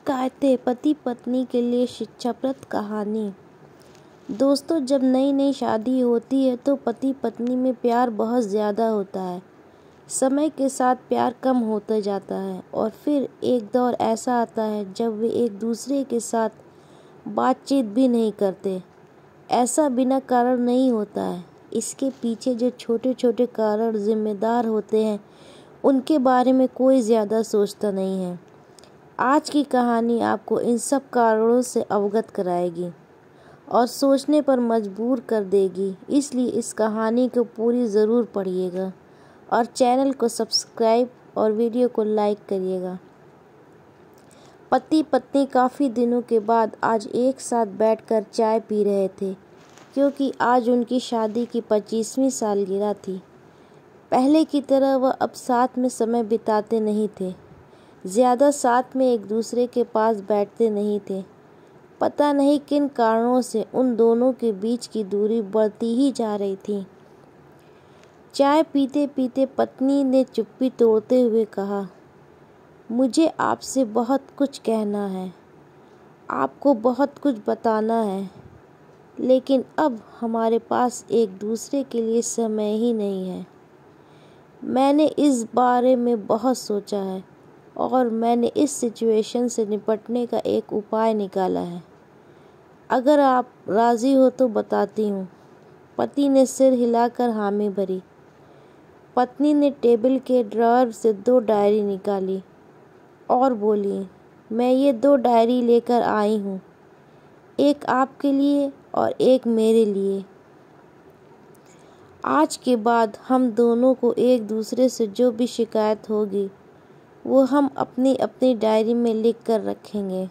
शिकायतें पति पत्नी के लिए शिक्षाप्रद कहानी। दोस्तों, जब नई नई शादी होती है तो पति पत्नी में प्यार बहुत ज़्यादा होता है। समय के साथ प्यार कम होता जाता है और फिर एक दौर ऐसा आता है जब वे एक दूसरे के साथ बातचीत भी नहीं करते। ऐसा बिना कारण नहीं होता है। इसके पीछे जो छोटे छोटे कारण जिम्मेदार होते हैं उनके बारे में कोई ज़्यादा सोचता नहीं है। आज की कहानी आपको इन सब कारणों से अवगत कराएगी और सोचने पर मजबूर कर देगी। इसलिए इस कहानी को पूरी ज़रूर पढ़िएगा और चैनल को सब्सक्राइब और वीडियो को लाइक करिएगा। पति पत्नी काफ़ी दिनों के बाद आज एक साथ बैठकर चाय पी रहे थे, क्योंकि आज उनकी शादी की 25वीं सालगिरह थी। पहले की तरह वह अब साथ में समय बिताते नहीं थे। ज़्यादा साथ में एक दूसरे के पास बैठते नहीं थे। पता नहीं किन कारणों से उन दोनों के बीच की दूरी बढ़ती ही जा रही थी। चाय पीते पीते पत्नी ने चुप्पी तोड़ते हुए कहा, मुझे आपसे बहुत कुछ कहना है, आपको बहुत कुछ बताना है, लेकिन अब हमारे पास एक दूसरे के लिए समय ही नहीं है। मैंने इस बारे में बहुत सोचा है और मैंने इस सिचुएशन से निपटने का एक उपाय निकाला है। अगर आप राज़ी हो तो बताती हूँ। पति ने सिर हिलाकर हामी भरी। पत्नी ने टेबल के ड्रॉअर से 2 डायरी निकाली और बोली, मैं ये 2 डायरी लेकर आई हूँ, एक आपके लिए और एक मेरे लिए। आज के बाद हम दोनों को एक दूसरे से जो भी शिकायत होगी वो हम अपनी अपनी डायरी में लिख कर रखेंगे।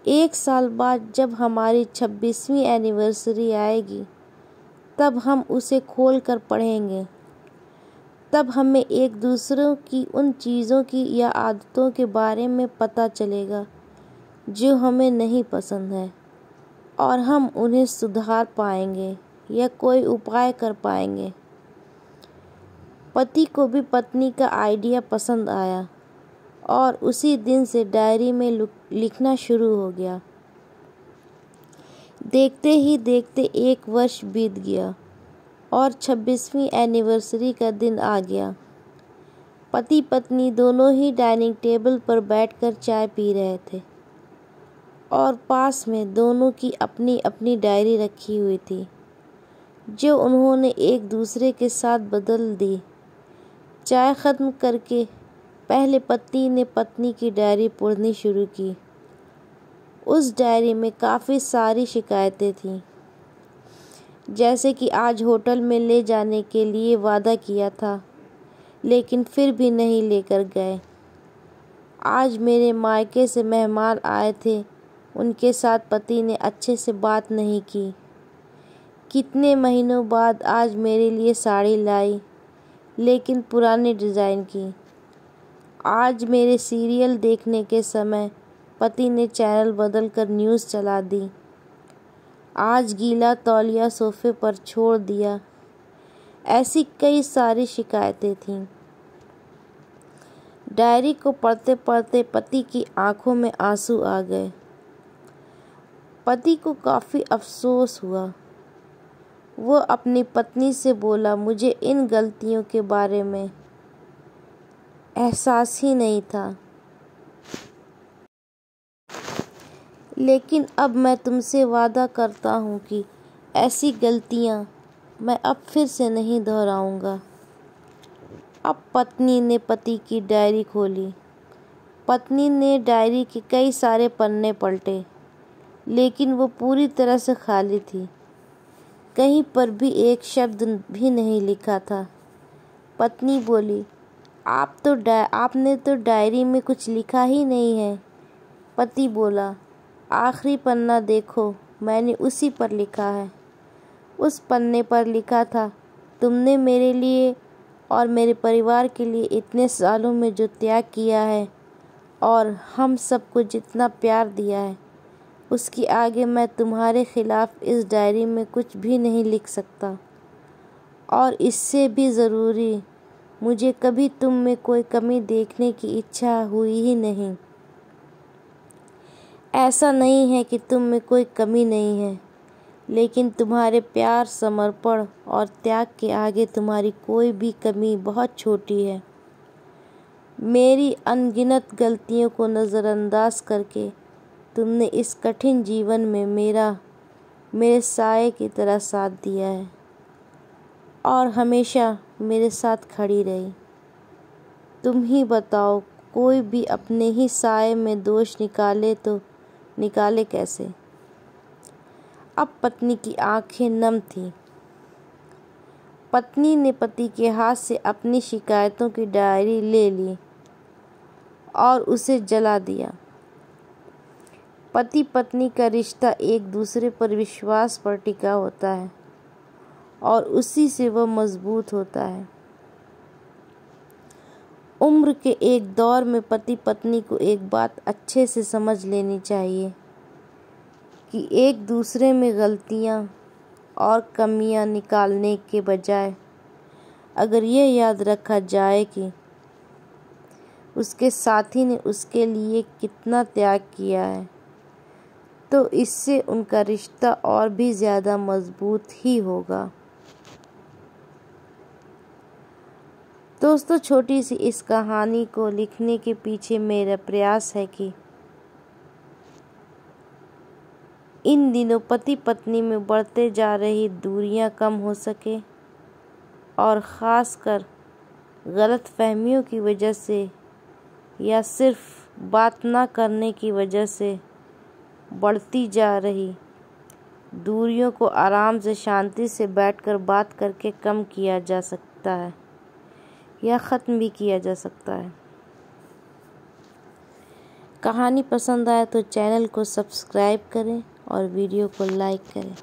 1 साल बाद जब हमारी 26वीं एनिवर्सरी आएगी तब हम उसे खोल कर पढ़ेंगे। तब हमें एक दूसरों की उन चीज़ों की या आदतों के बारे में पता चलेगा जो हमें नहीं पसंद है, और हम उन्हें सुधार पाएंगे या कोई उपाय कर पाएंगे। पति को भी पत्नी का आइडिया पसंद आया और उसी दिन से डायरी में लिखना शुरू हो गया। देखते ही देखते 1 वर्ष बीत गया और 26वीं एनिवर्सरी का दिन आ गया। पति पत्नी दोनों ही डाइनिंग टेबल पर बैठकर चाय पी रहे थे और पास में दोनों की अपनी अपनी डायरी रखी हुई थी, जो उन्होंने एक दूसरे के साथ बदल दी। चाय ख़त्म करके पहले पति ने पत्नी की डायरी पढ़नी शुरू की। उस डायरी में काफ़ी सारी शिकायतें थीं, जैसे कि आज होटल में ले जाने के लिए वादा किया था लेकिन फिर भी नहीं लेकर गए। आज मेरे मायके से मेहमान आए थे, उनके साथ पति ने अच्छे से बात नहीं की। कितने महीनों बाद आज मेरे लिए साड़ी लाई, लेकिन पुराने डिज़ाइन की। आज मेरे सीरियल देखने के समय पति ने चैनल बदलकर न्यूज़ चला दी। आज गीला तौलिया सोफे पर छोड़ दिया। ऐसी कई सारी शिकायतें थीं। डायरी को पढ़ते पढ़ते पति की आंखों में आंसू आ गए। पति को काफ़ी अफसोस हुआ। वो अपनी पत्नी से बोला, मुझे इन गलतियों के बारे में एहसास ही नहीं था, लेकिन अब मैं तुमसे वादा करता हूँ कि ऐसी गलतियाँ मैं अब फिर से नहीं दोहराऊँगा। अब पत्नी ने पति की डायरी खोली। पत्नी ने डायरी के कई सारे पन्ने पलटे, लेकिन वो पूरी तरह से खाली थी। कहीं पर भी एक शब्द भी नहीं लिखा था। पत्नी बोली, आपने तो डायरी में कुछ लिखा ही नहीं है। पति बोला, आखिरी पन्ना देखो, मैंने उसी पर लिखा है। उस पन्ने पर लिखा था, तुमने मेरे लिए और मेरे परिवार के लिए इतने सालों में जो त्याग किया है और हम सबको जितना प्यार दिया है, उसके आगे मैं तुम्हारे खिलाफ इस डायरी में कुछ भी नहीं लिख सकता। और इससे भी ज़रूरी, मुझे कभी तुम में कोई कमी देखने की इच्छा हुई ही नहीं। ऐसा नहीं है कि तुम में कोई कमी नहीं है, लेकिन तुम्हारे प्यार, समर्पण और त्याग के आगे तुम्हारी कोई भी कमी बहुत छोटी है। मेरी अनगिनत गलतियों को नज़रअंदाज करके तुमने इस कठिन जीवन में मेरे साए की तरह साथ दिया है और हमेशा मेरे साथ खड़ी रही। तुम ही बताओ, कोई भी अपने ही साए में दोष निकाले तो निकाले कैसे। अब पत्नी की आंखें नम थीं। पत्नी ने पति के हाथ से अपनी शिकायतों की डायरी ले ली और उसे जला दिया। पति पत्नी का रिश्ता एक दूसरे पर विश्वास पर टिका होता है और उसी से वह मजबूत होता है। उम्र के एक दौर में पति पत्नी को एक बात अच्छे से समझ लेनी चाहिए कि एक दूसरे में गलतियां और कमियां निकालने के बजाय अगर यह याद रखा जाए कि उसके साथी ने उसके लिए कितना त्याग किया है, तो इससे उनका रिश्ता और भी ज़्यादा मजबूत ही होगा। दोस्तों, छोटी सी इस कहानी को लिखने के पीछे मेरा प्रयास है कि इन दिनों पति पत्नी में बढ़ते जा रही दूरियां कम हो सके और ख़ासकर गलतफहमियों की वजह से या सिर्फ बात ना करने की वजह से बढ़ती जा रही दूरियों को आराम से शांति से बैठकर बात करके कम किया जा सकता है या ख़त्म भी किया जा सकता है। कहानी पसंद आए तो चैनल को सब्सक्राइब करें और वीडियो को लाइक करें।